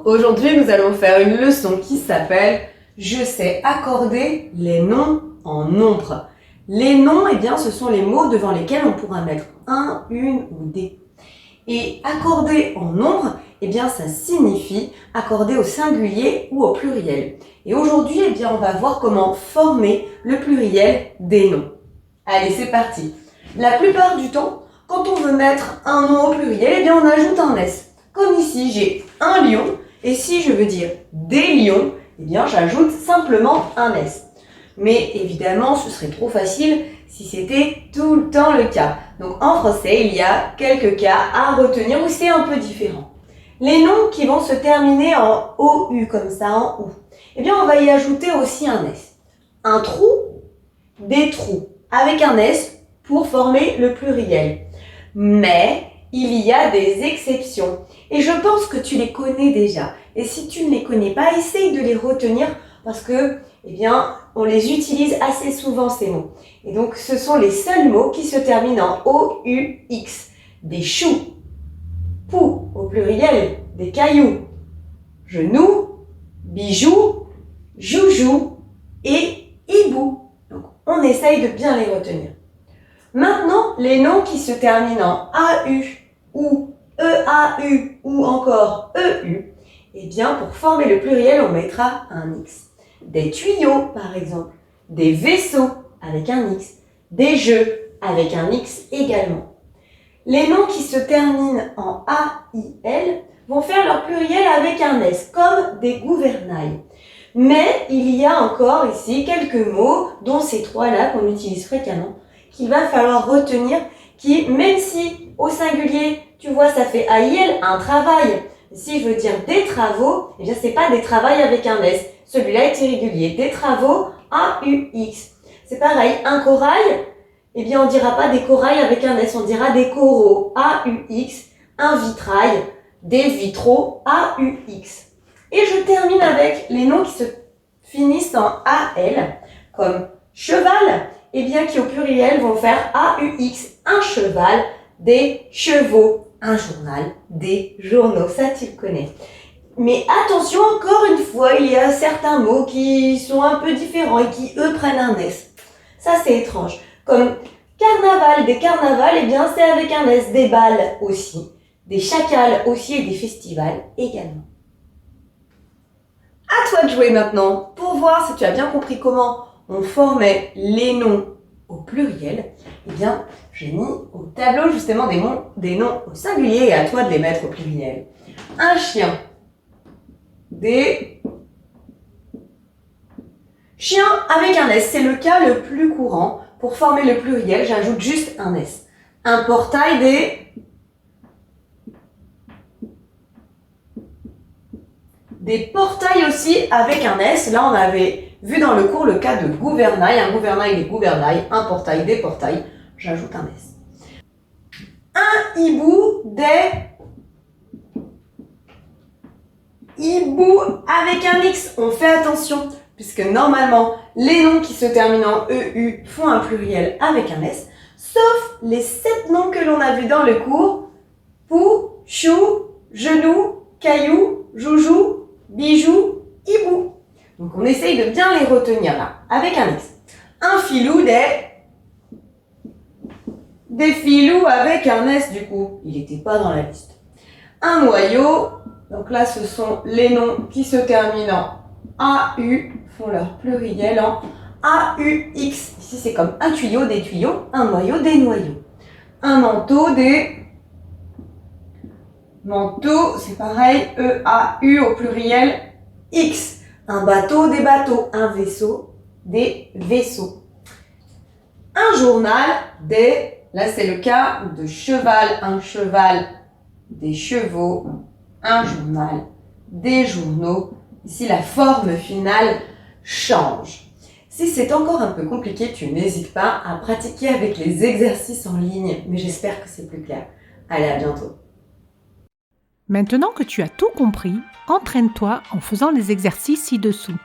Aujourd'hui nous allons faire une leçon qui s'appelle « Je sais accorder les noms en nombre ». Les noms, eh bien, ce sont les mots devant lesquels on pourra mettre un, une ou des. Et accorder en nombre, eh bien, ça signifie accorder au singulier ou au pluriel. Et aujourd'hui, eh bien, on va voir comment former le pluriel des noms. Allez, c'est parti. La plupart du temps, quand on veut mettre un nom au pluriel, eh bien, on ajoute un S. Comme ici, j'ai un lion, et si je veux dire des lions, eh bien, j'ajoute simplement un S. Mais évidemment, ce serait trop facile si c'était tout le temps le cas. Donc en français, il y a quelques cas à retenir où c'est un peu différent. Les noms qui vont se terminer en OU, comme ça, en OU, eh bien, on va y ajouter aussi un S. Un trou, des trous, avec un S pour former le pluriel. Mais il y a des exceptions. Et je pense que tu les connais déjà. Et si tu ne les connais pas, essaye de les retenir parce que, eh bien, on les utilise assez souvent ces mots. Et donc, ce sont les seuls mots qui se terminent en O-U-X. Des choux, poux au pluriel, des cailloux, genoux, bijoux, joujou et hibou. Donc, on essaye de bien les retenir. Maintenant, les noms qui se terminent en A-U ou E-A-U ou encore E-U, eh bien, pour former le pluriel, on mettra un X. Des tuyaux, par exemple, des vaisseaux avec un X, des jeux avec un X également. Les noms qui se terminent en A-I-L vont faire leur pluriel avec un S, comme des gouvernails. Mais il y a encore ici quelques mots, dont ces trois-là qu'on utilise fréquemment, qu'il va falloir retenir, qui, même si au singulier, tu vois, ça fait A-I-L, un travail. Si je veux dire des travaux, eh bien, c'est pas des travails avec un S. Celui-là est irrégulier. Des travaux, A-U-X. C'est pareil, un corail, eh bien, on dira pas des corails avec un S, on dira des coraux, A-U-X. Un vitrail, des vitraux, A-U-X. Et je termine avec les noms qui se finissent en A-L, comme cheval, eh bien, qui au pluriel vont faire A-U-X. Un cheval, des chevaux. Un journal, des journaux, ça tu le connais. Mais attention, encore une fois, il y a certains mots qui sont un peu différents et qui, eux, prennent un S. Ça, c'est étrange. Comme carnaval, des carnavals, eh bien, c'est avec un S. Des balles aussi. Des chacals aussi et des festivals également. À toi de jouer maintenant pour voir si tu as bien compris comment on formait les noms au pluriel. Eh bien, j'ai mis au tableau justement des noms au singulier et à toi de les mettre au pluriel. Un chien. Des chiens avec un S, c'est le cas le plus courant. Pour former le pluriel, j'ajoute juste un S. Un portail, des portails aussi avec un S. Là, on avait vu dans le cours le cas de gouvernail. Un gouvernail, des gouvernails. Un portail, des portails. J'ajoute un S. Un hibou, des hibou avec un X. On fait attention, puisque normalement, les noms qui se terminent en EU font un pluriel avec un S, sauf les 7 noms que l'on a vus dans le cours. Pou, chou, genou, caillou, joujou, bijou, hibou. Donc on essaye de bien les retenir là, avec un X. Un filou, des filous avec un S du coup. Il n'était pas dans la liste. Un noyau. Donc là, ce sont les noms qui se terminent en AU, font leur pluriel en AUX. Ici, c'est comme un tuyau, des tuyaux, un noyau, des noyaux. Un manteau, des manteaux, c'est pareil, EAU au pluriel X. Un bateau, des bateaux, un vaisseau, des vaisseaux. Un journal, là c'est le cas de cheval, un cheval, des chevaux, un journal, des journaux. Ici, la forme finale change. Si c'est encore un peu compliqué, tu n'hésites pas à pratiquer avec les exercices en ligne, mais j'espère que c'est plus clair. Allez, à bientôt. Maintenant que tu as tout compris, entraîne-toi en faisant les exercices ci-dessous.